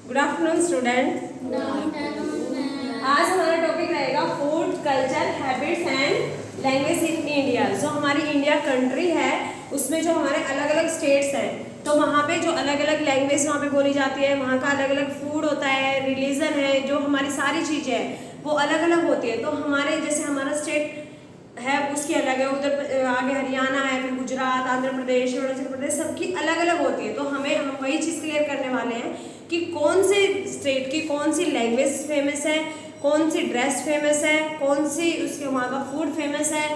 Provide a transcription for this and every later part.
Good afternoon student. आज हमारा topic रहेगा food culture habits and language in India. जो हमारी इंडिया कंट्री है उसमें जो हमारे अलग अलग स्टेट्स हैं तो वहाँ पे जो अलग अलग लैंग्वेज वहाँ पे बोली जाती है, वहाँ का अलग अलग फूड होता है, रिलीजन है, जो हमारी सारी चीज़ें हैं वो अलग अलग होती है। तो हमारे जैसे हमारा स्टेट है उसकी अलग है, उधर आगे हरियाणा है, फिर गुजरात, आंध्र प्रदेश, अरुणाचल प्रदेश, सबकी अलग अलग होती है। तो हम वही चीज़ क्लियर करने वाले हैं कि कौन से स्टेट की कौन सी लैंग्वेज फेमस है, कौन सी ड्रेस फेमस है, कौन सी उसके वहाँ का फूड फेमस है,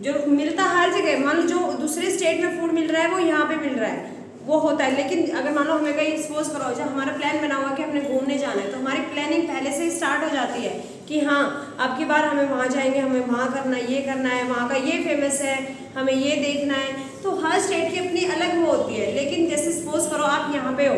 जो मिलता हर जगह। मान लो जो दूसरे स्टेट में फूड मिल रहा है वो यहाँ पे मिल रहा है, वो होता है। लेकिन अगर मान लो हमें कहीं सपोज करो जब हमारा प्लान बना हुआ कि हमने घूमने जाना है तो हमारी प्लानिंग पहले से ही स्टार्ट हो जाती है कि हाँ अब की बार हमें वहाँ जाएंगे, हमें वहाँ करना है, ये करना है, वहाँ का ये फेमस है, हमें ये देखना है। तो हर स्टेट की अपनी अलग वो होती है। लेकिन जैसे सपोज करो आप यहाँ पे हो,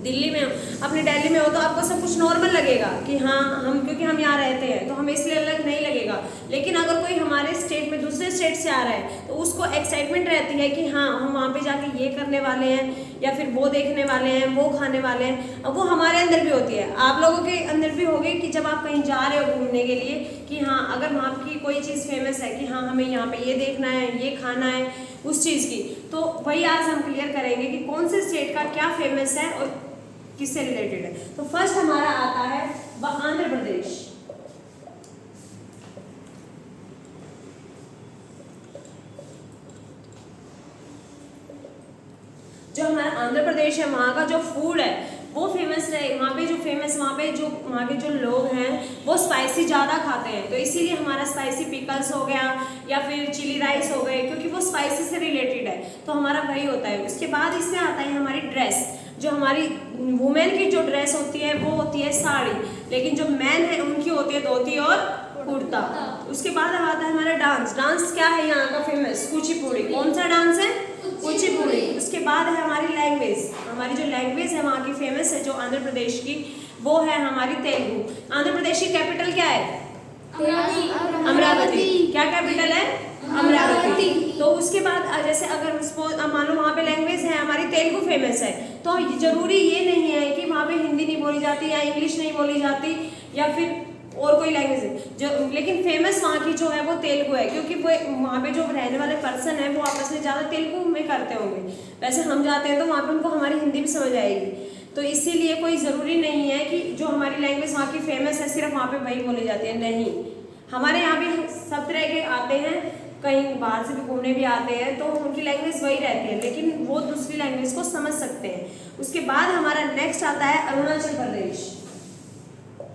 दिल्ली में हो, अपने दिल्ली में हो तो आपको सब कुछ नॉर्मल लगेगा कि हाँ हम क्योंकि हम यहाँ रहते हैं तो हमें इसलिए अलग नहीं लगेगा। लेकिन अगर कोई हमारे स्टेट में दूसरे स्टेट से आ रहा है तो उसको एक्साइटमेंट रहती है कि हाँ हम वहाँ पे जाके ये करने वाले हैं या फिर वो देखने वाले हैं, वो खाने वाले हैं। अब वो हमारे अंदर भी होती है, आप लोगों के अंदर भी होगी कि जब आप कहीं जा रहे हो घूमने के लिए कि हाँ अगर वहाँ की कोई चीज़ फेमस है कि हाँ हमें यहाँ पे ये देखना है, ये खाना है उस चीज़ की, तो वही आज हम क्लियर करेंगे कि कौन से स्टेट का क्या फेमस है और किससे रिलेटेड है। तो फर्स्ट हमारा आता है आंध्र प्रदेश। जो हमारा आंध्र प्रदेश है वहाँ का जो फूड है वो फेमस है। वहाँ पे जो वहाँ के जो लोग हैं वो स्पाइसी ज़्यादा खाते हैं, तो इसीलिए हमारा स्पाइसी पिकल्स हो गया या फिर चिली राइस हो गए, क्योंकि वो स्पाइसी से रिलेटेड है तो हमारा वही होता है। उसके बाद इसमें आता है हमारी ड्रेस। जो हमारी वुमेन की जो ड्रेस होती है वो होती है साड़ी, लेकिन जो मैन है उनकी होती है धोती और कुर्ता। उसके बाद आता है हमारा डांस। डांस क्या है यहाँ का फेमस? कुचिपुड़ी। कौन सा डांस है? कुचिपुड़ी। उसके बाद है हमारी लैंग्वेज। हमारी जो लैंग्वेज है वहाँ की फेमस है जो आंध्र प्रदेश की, वो है हमारी तेलुगु। आंध्र प्रदेश की कैपिटल क्या है? अमरावती। क्या कैपिटल है? अमरावती। तो उसके बाद जैसे अगर मान लो वहाँ पे लैंग्वेज है हमारी तेलुगु फेमस है, तो जरूरी ये नहीं है कि वहाँ पे हिंदी नहीं बोली जाती या इंग्लिश नहीं बोली जाती या फिर और कोई लैंग्वेज है जो, लेकिन फेमस वहाँ की जो है वो तेलुगु है, क्योंकि वो वहाँ पे जो रहने वाले पर्सन है वो आपस में ज़्यादा तेलुगु में करते होंगे। वैसे हम जाते हैं तो वहाँ पे उनको हमारी हिंदी भी समझ आएगी, तो इसीलिए कोई ज़रूरी नहीं है कि जो हमारी लैंग्वेज वहाँ की फेमस है सिर्फ वहाँ पे वही बोली जाती है। नहीं, हमारे यहाँ भी सब तरह के आते हैं, कहीं बाहर से भी घूमने भी आते हैं तो उनकी लैंग्वेज वही रहती है, लेकिन वो दूसरी लैंग्वेज को समझ सकते हैं। उसके बाद हमारा नेक्स्ट आता है अरुणाचल प्रदेश।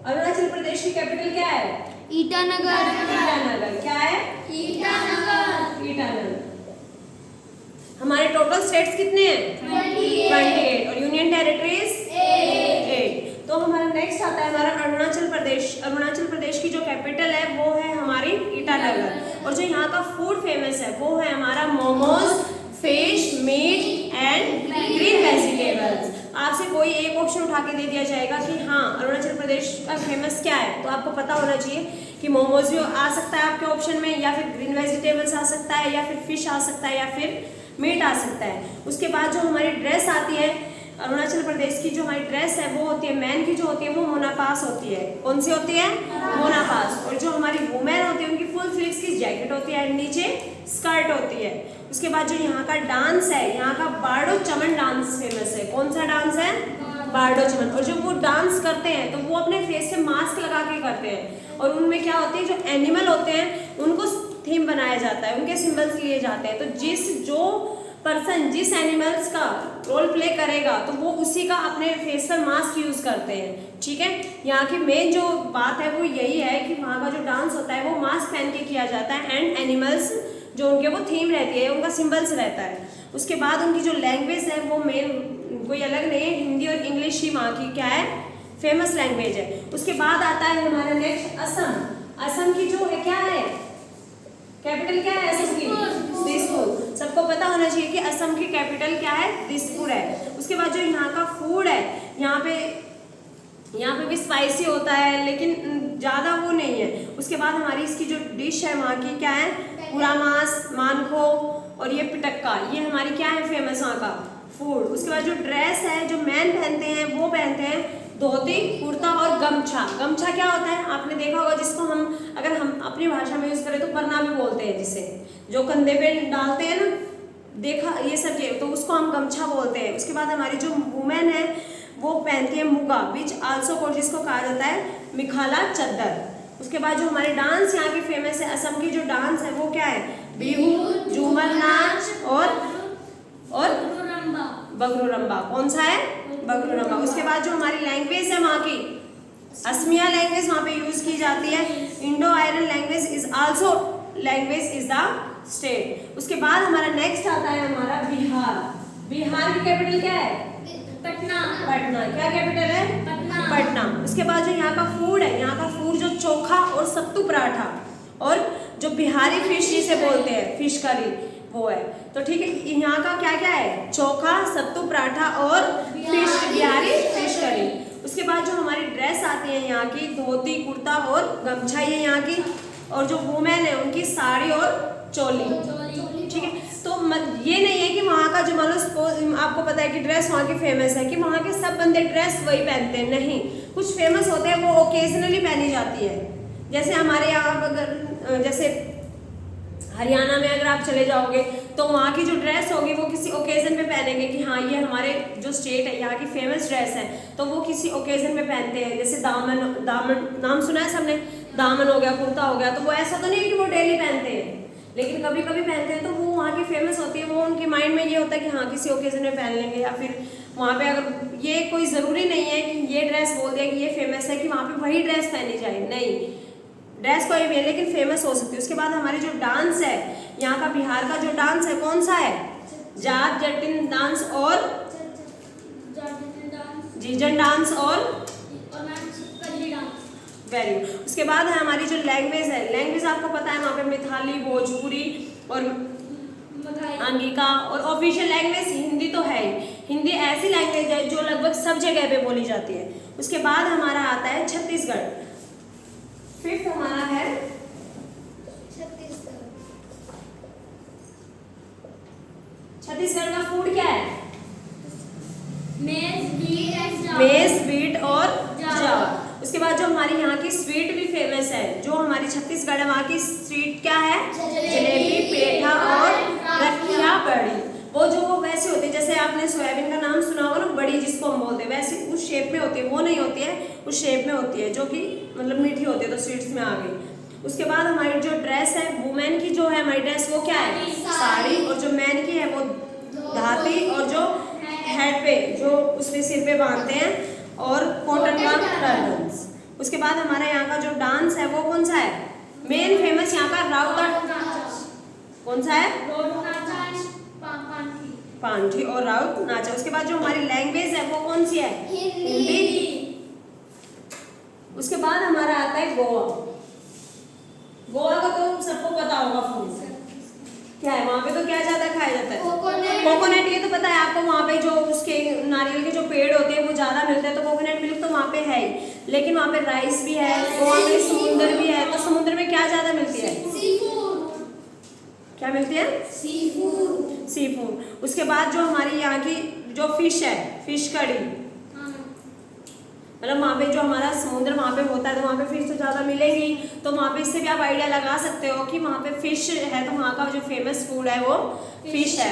अरुणाचल प्रदेश की कैपिटल क्या है? ईटानगर। ईटानगर। क्या है? ईटानगर। ईटानगर। हमारे टोटल स्टेट्स कितने हैं? 28 और यूनियन टेरिटरीज 8। तो हमारा नेक्स्ट आता है हमारा अरुणाचल प्रदेश। अरुणाचल प्रदेश की जो कैपिटल है वो है हमारी ईटानगर, और जो यहाँ का फूड फेमस है वो है हमारा momos, fish, meat and green vegetables. आपसे कोई एक ऑप्शन उठा के दे दिया जाएगा कि हाँ अरुणाचल प्रदेश का फेमस क्या है, तो आपको पता होना चाहिए कि मोमोज भी आ सकता है आपके ऑप्शन में, या फिर ग्रीन वेजिटेबल्स आ सकता है, या फिर फिश आ सकता है, या फिर मीट आ सकता है। उसके बाद जो हमारी ड्रेस आती है अरुणाचल प्रदेश की, जो हमारी ड्रेस है वो होती है, मैन की जो होती है वो मोनापास होती है। कौन सी होती है? मोनापास। और जो हमारी वुमेन होती है उनकी फुल स्लीव्स की जैकेट होती है, नीचे स्कर्ट होती है। उसके बाद जो यहाँ का डांस है, यहाँ का बारडो चमन डांस फेमस है। कौन सा डांस है? बारडो चमन। और जो वो डांस करते हैं तो वो अपने फेस से मास्क लगा के करते हैं, और उनमें क्या होती है जो एनिमल होते हैं उनको थीम बनाया जाता है, उनके सिंबल्स लिए जाते हैं। तो जो पर्सन जिस एनिमल्स का रोल प्ले करेगा तो वो उसी का अपने फेस पर मास्क यूज करते हैं। ठीक है, यहाँ की मेन जो बात है वो यही है कि वहाँ का जो डांस होता है वो मास्क पहन के किया जाता है, एंड एनिमल्स जो उनके वो थीम रहती है, उनका सिंबल्स रहता है। उसके बाद उनकी जो लैंग्वेज है वो मेन कोई अलग नहीं है, हिंदी और इंग्लिश ही वहाँ की क्या है? फेमस लैंग्वेज है। उसके बाद आता है हमारा नेक्स्ट असम। असम की जो है क्या है कैपिटल? क्या है असम की? दिसपुर। सबको पता होना चाहिए कि असम की कैपिटल क्या है? दिसपुर है। उसके बाद जो यहाँ का फूड है, यहाँ पे भी स्पाइसी होता है लेकिन ज़्यादा वो नहीं है। उसके बाद हमारी इसकी जो डिश है वहाँ की क्या है? पूरा मांस, मानखो और ये पिटक्का, ये हमारी क्या है फेमस वहाँ का फूड। उसके बाद जो ड्रेस है, जो मैन वुमेन पहनते हैं वो पहनते हैं धोती कुर्ता और गमछा। गमछा क्या होता है आपने देखा होगा, जिसको हम अगर हम अपनी भाषा में यूज करें तो परना भी बोलते हैं, जिसे जो कंधे पे डालते हैं ना, देखा ये सब ये, तो उसको हम गमछा बोलते हैं। उसके बाद हमारी जो वुमेन है वो पहनती है मुगा, विच आल्सो कोट, जिसको कहा जाता है मिखाला चद्दर। उसके बाद जो हमारे डांस यहाँ की फेमस है, असम की जो डांस है वो क्या है, बिहू, झूमर नाच और बगरूरम्बा। कौन सा है, बगरूरम्बा। उसके बाद जो हमारी लैंग्वेज है वहाँ की असमिया लैंग्वेज वहाँ पे यूज की जाती है। Indo iron language is also language is the state. उसके बाद हमारा नेक्स्ट आता है हमारा बिहार। बिहार की कैपिटल क्या है, पटना। पटना। क्या कैपिटल है, पटना। पटना। उसके बाद जो यहाँ का फूड है, यहाँ का फूड जो चोखा और सत्तू पराठा और जो बिहारी फिश जिसे बोलते हैं फिश करी वो है। तो ठीक है, यहाँ का क्या क्या है, चोखा, सत्तू पराठा और फिश, बिहारी फिश करी। उसके बाद जो हमारी ड्रेस आती है यहाँ की धोती कुर्ता और गमछा है यहाँ की, और जो वुमेन है उनकी साड़ी और चोली। ठीक है, तो ये नहीं है कि वहाँ का जो मान लो सपोज आपको पता है कि ड्रेस वहाँ की फेमस है कि वहाँ के सब बंदे ड्रेस वही पहनते हैं, नहीं, कुछ फेमस होते हैं वो ओकेजनली पहनी जाती है। जैसे हमारे यहाँ अगर जैसे हरियाणा में अगर आप चले जाओगे तो वहाँ की जो ड्रेस होगी वो किसी ओकेजन पे पहनेंगे कि हाँ ये हमारे जो स्टेट है यहाँ की फेमस ड्रेस है, तो वो किसी ओकेजन पे पहनते हैं। जैसे दामन नाम सुना है सबने, दामन हो गया, कुर्ता हो गया, तो वो ऐसा तो नहीं है कि वो डेली पहनते हैं, लेकिन कभी कभी पहनते हैं, तो वो वहाँ की फेमस होती है। वो उनके माइंड में ये होता है कि हाँ किसी ओकेजन में पहन लेंगे, या फिर वहाँ पे अगर ये कोई ज़रूरी नहीं है कि ये ड्रेस बोल दिया कि ये फेमस है कि वहाँ पे वही ड्रेस पहनी जाए, नहीं, ड्रेस कोई भी है लेकिन फेमस हो सकती है। उसके बाद हमारी जो डांस है यहाँ का, बिहार का जो डांस है कौन सा है, जाट जटिन डांस और जीजन डांस और वेरी। उसके बाद है हमारी जो लैंग्वेज है, लैंग्वेज आपको पता है वहाँ पे मिथाली, भोजपुरी और अंगिका, और ऑफिशियल लैंग्वेज हिंदी तो है ही। हिंदी ऐसी लैंग्वेज है जो लगभग सब जगह पे बोली जाती है। उसके बाद हमारा आता है छत्तीसगढ़। फिफ्थ हमारा है छत्तीसगढ़ का फूड क्या है, मेज, बीट और जावा। उसके बाद जो हमारी यहाँ की स्वीट भी फेमस है, जो हमारी छत्तीसगढ़ है वहाँ की स्वीट क्या है, जलेबी, पेठा और रखिया बड़ी। वो जो वो वैसे होती है, जैसे आपने सोयाबीन का नाम सुना होगा ना, बड़ी जिसको हम बोलते हैं, वैसे उस शेप में होती है, वो नहीं होती है, उस शेप में होती है, जो कि मतलब मीठी होती है, तो स्वीट्स में आ गई। उसके बाद हमारी जो ड्रेस है, वुमेन की जो है हमारी ड्रेस वो क्या है, साड़ी, और जो मैन की है वो धाती, और जो हेड पे जो उसके सिर पे बांधते हैं, और कॉटन का टर्बन्स। उसके बाद हमारा यहाँ का जो डांस है वो कौन सा है, मेन फेमस यहाँ का राउत, कौन सा है, पांठी और राउत नाचा। उसके बाद जो हमारी लैंग्वेज है वो कौन सी है, हिंदी। उसके बाद हमारा आता है गोवा। गोवा का तो सबको पता होगा फूड क्या है, वहाँ पे तो क्या ज्यादा खाया जाता है, कोकोनट। ये तो पता है आपको, वहाँ पे जो उसके नारियल के जो पेड़ होते हैं वो ज्यादा मिलते हैं, तो कोकोनट मिल्क तो वहाँ पे है ही, लेकिन वहाँ पे राइस भी है, गोवा में समुद्र भी है। तो समुद्र में क्या ज्यादा मिलती है, क्या मिलती है, सी फूड। उसके बाद जो हमारी यहाँ की जो फिश है, फिश कड़ी, मतलब वहाँ पे जो हमारा समुद्र वहाँ पे होता है, तो वहाँ पे फिश तो ज़्यादा मिलेगी, तो वहाँ पे इससे भी आप आइडिया लगा सकते हो कि वहाँ पे फिश है, तो वहाँ का जो फेमस फूड है वो फिश है,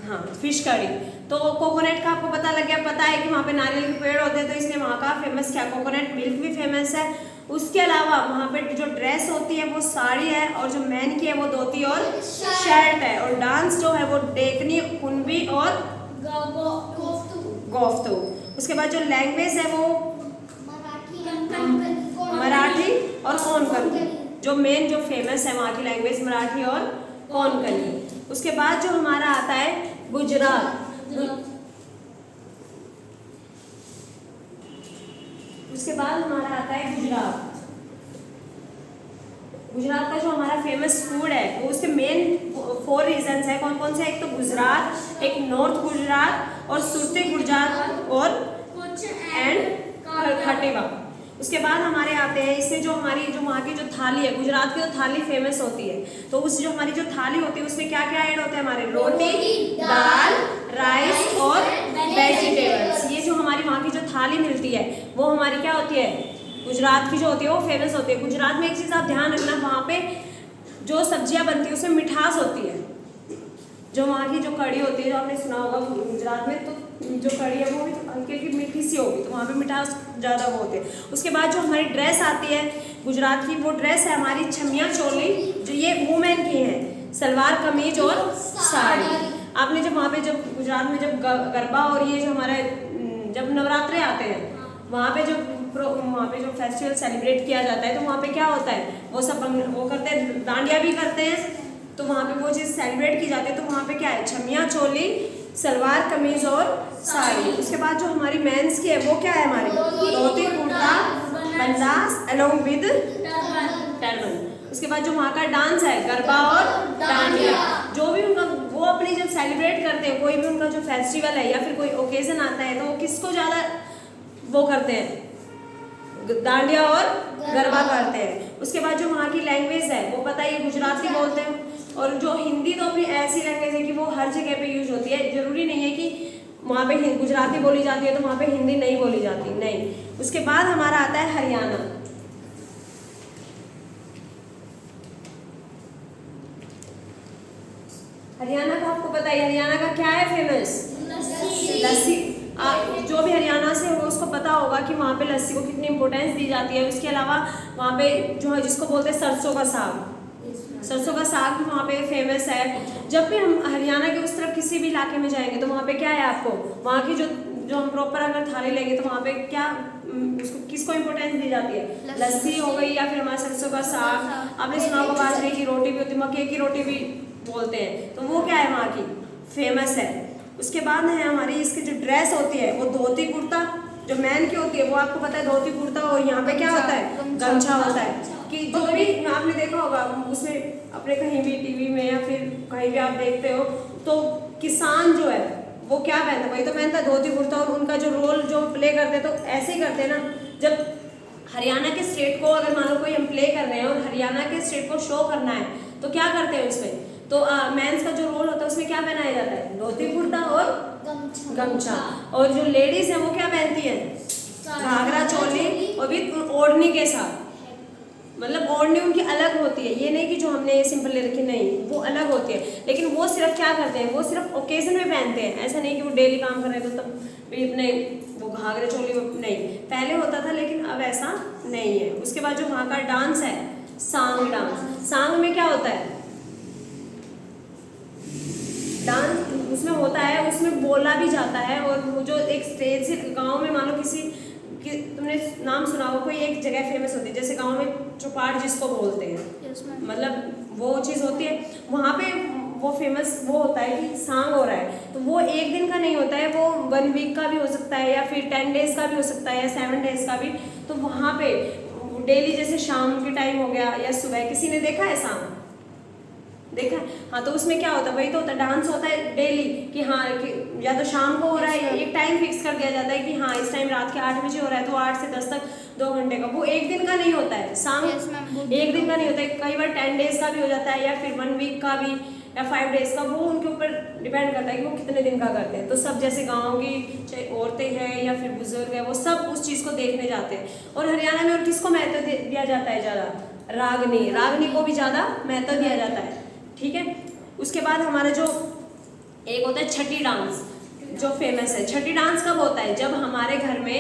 हाँ, फिश कड़ी। तो कोकोनट का आपको पता लग गया, पता है कि वहाँ पे नारियल के पेड़ होते हैं, तो इसलिए वहाँ का फेमस क्या, कोकोनट मिल्क भी फेमस है। उसके अलावा वहाँ पे जो ड्रेस होती है वो साड़ी है, और जो मैन की है वो धोती और शर्ट है, और डांस जो है वो डेकनी, कुनबी और गोफ्तू। उसके बाद जो लैंग्वेज है वो मराठी और कोंकणी, जो मेन जो फेमस है वहाँ की लैंग्वेज मराठी और कोंकणी। उसके बाद जो हमारा आता है गुजरात। उसके बाद हमारा आता है गुजरात। गुजरात का जो हमारा फेमस फूड है वो उसके मेन 4 रीजंस है, कौन कौन से, एक तो गुजरात, एक नॉर्थ गुजरात, और सुरती गुजरात, और खटेवा। उसके बाद हमारे आते हैं इससे जो हमारी जो वहाँ की जो थाली है, गुजरात की जो थाली फेमस होती है, तो उस जो हमारी जो थाली होती है उसमें क्या क्या ऐड होते हैं हमारे, रोटी, दाल, राइस और वेजिटेबल्स। थाली मिलती है वो हमारी क्या होती है, गुजरात की जो होती है वो फेमस होती है। गुजरात में एक चीज़ आप ध्यान रखना, वहाँ पे जो सब्जियाँ बनती है उसमें मिठास होती है। जो वहाँ की जो कड़ी होती है, जो आपने सुना होगा गुजरात में, तो जो कड़ी है वो भी हल्की हल्की मीठी सी होगी, तो वहाँ पे मिठास ज़्यादा वो होती है। उसके बाद जो हमारी ड्रेस आती है गुजरात की, वो ड्रेस है हमारी छमिया चोली, जो ये वुमेन की है, सलवार कमीज और साड़ी। आपने जब वहाँ पे जब गुजरात में जब गरबा और ये जो हमारे जब नवरात्रे आते हैं, वहाँ पे जो फेस्टिवल सेलिब्रेट किया जाता है, तो वहाँ पे क्या होता है, वो सब वो करते हैं, डांडिया भी करते हैं, तो वहाँ पे वो चीज़ सेलिब्रेट की जाती है। तो वहाँ पे क्या है, छमिया चोली, सलवार कमीज और साड़ी। उसके बाद जो हमारी मेंस की है वो क्या है, हमारी dhoti kurta बंदास along with turban. उसके बाद जो वहाँ का डांस है गरबा और डांडिया, जो भी उनका वो अपनी जब सेलिब्रेट करते हैं, कोई भी उनका जो फेस्टिवल है या फिर कोई ओकेजन आता है, तो वो किसको ज़्यादा वो करते हैं, डांडिया और गरबा करते हैं। उसके बाद जो वहाँ की लैंग्वेज है वो पता ही गुजराती बोलते हैं, और जो हिंदी तो अपनी ऐसी लैंग्वेज है कि वो हर जगह पे यूज होती है। जरूरी नहीं है कि वहाँ पे गुजराती बोली जाती है तो वहाँ पे हिंदी नहीं बोली जाती, नहीं। उसके बाद हमारा आता है हरियाणा। हरियाणा का आपको पता है, हरियाणा का क्या है फेमस, लस्सी। जो भी हरियाणा से होगा उसको पता होगा कि वहाँ पे लस्सी को कितनी इंपॉर्टेंस दी जाती है। उसके अलावा वहाँ पे जो है जिसको बोलते हैं सरसों का साग, सरसों का साग भी वहाँ पे फेमस है। जब भी हम हरियाणा के उस तरफ किसी भी इलाके में जाएंगे तो वहाँ पे क्या है, आपको वहाँ की जो हम प्रॉपर अगर थाली लेंगे तो वहाँ पे क्या उसको किसको इंपॉर्टेंस दी जाती है, लस्सी हो गई, या फिर हमारा सरसों का साग। आपने सुना होगा बाजरे की रोटी भी होती है, मक्के की रोटी भी बोलते हैं, तो वो क्या है वहाँ की फेमस है। उसके बाद है हमारी इसकी जो ड्रेस होती है वो धोती कुर्ता, जो मैन की होती है वो आपको पता है धोती कुर्ता, और यहाँ पे क्या होता है, गमछा होता है। कि जो भी आपने देखा होगा उसमें अपने कहीं भी टीवी में या फिर कहीं भी आप देखते हो, तो किसान जो है वो क्या पहनता है, वही तो पहनता है धोती कुर्ता। और उनका जो रोल जो प्ले करते हैं तो ऐसे ही करते हैं ना, जब हरियाणा के स्टेट को अगर मान लो कोई हम प्ले कर रहे हैं और हरियाणा के स्टेट को शो करना है तो क्या करते हैं उसमें, तो मेंस का जो रोल होता है उसमें क्या पहनाया जाता है, धोती कुर्ता और गमछा। और जो लेडीज है वो क्या पहनती है, घाघरा चोली और विद ओढ़नी के साथ, मतलब ओढ़नी उनकी अलग होती है। ये नहीं कि जो हमने सिंपल ले रखी, नहीं, वो अलग होती है। लेकिन वो सिर्फ क्या करते हैं, वो सिर्फ ओकेजन में पहनते हैं, ऐसा नहीं कि वो डेली काम कर रहे हैं तो तब भी अपने वो घाघरे चोली नहीं, पहले होता था लेकिन अब ऐसा नहीं है। उसके बाद जो वहाँ का डांस है सांग डांस, सांग में क्या होता है, डांस उसमें होता है, उसमें बोला भी जाता है। और वो जो एक स्टेज से गांव में मान लो तुमने नाम सुना हो, कोई एक जगह फेमस होती है, जैसे गांव में चौपाट जिसको बोलते हैं, मतलब वो चीज़ होती है वहाँ पे, वो फेमस वो होता है कि सांग हो रहा है, तो वो एक दिन का नहीं होता है, वो 1 वीक का भी हो सकता है, या फिर 10 डेज का भी हो सकता है, या 7 डेज का भी। तो वहाँ पे डेली जैसे शाम के टाइम हो गया या सुबह, किसी ने देखा है सांग, देखा है, हाँ, तो उसमें क्या होता है, वही तो होता है, डांस होता है डेली कि हाँ कि या तो शाम को हो रहा है, एक टाइम फिक्स कर दिया जाता है कि हाँ इस टाइम रात के 8 बजे हो रहा है, तो 8 से 10 तक 2 घंटे का, वो एक दिन का नहीं होता है सांग, एक दिन का नहीं होता है, कई बार 10 डेज का भी हो जाता है, या फिर 1 वीक का भी, या 5 डेज का, वो उनके ऊपर डिपेंड करता है कि वो कितने दिन का करते हैं। तो सब जैसे गाँव की चाहे औरतें हैं या फिर बुजुर्ग हैं, वो सब उस चीज़ को देखने जाते हैं। और हरियाणा में और किसको महत्व दिया जाता है ज़्यादा, रागनी, रागनी को भी ज़्यादा महत्व दिया जाता है, ठीक है। उसके बाद हमारा जो एक होता है छठी डांस, जो फेमस है। छठी डांस कब होता है, जब हमारे घर में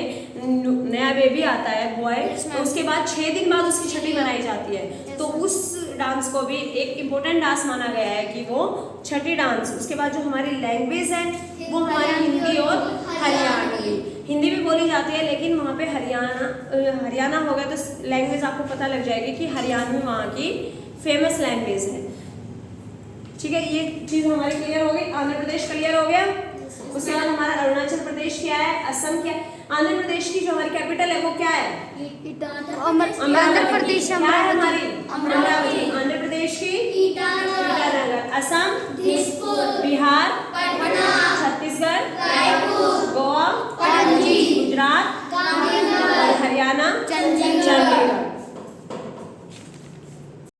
नया बेबी आता है बॉय, तो उसके बाद 6 दिन बाद उसकी छठी मनाई जाती है, तो उस डांस को भी एक इम्पोर्टेंट डांस माना गया है कि वो छठी डांस। उसके बाद जो हमारी लैंग्वेज है वो हमारी हिंदी और हरियाणवी, हिंदी भी बोली जाती है, लेकिन वहाँ पे हरियाणा हो गया तो लैंग्वेज आपको पता लग जाएगी कि हरियाणवी वहाँ की फेमस लैंग्वेज है, ठीक है। ये चीज़ हमारी क्लियर हो गई। आंध्र प्रदेश क्लियर हो गया। उसके बाद हमारा अरुणाचल प्रदेश क्या है, असम क्या है। आंध्र प्रदेश की जो हमारी कैपिटल है वो क्या है, आंध्र प्रदेश, क्या है हमारी अमरावती। आंध्र प्रदेश की ईटानगर, असम बिहार, छत्तीसगढ़, गोवा, गुजरात, हरियाणा,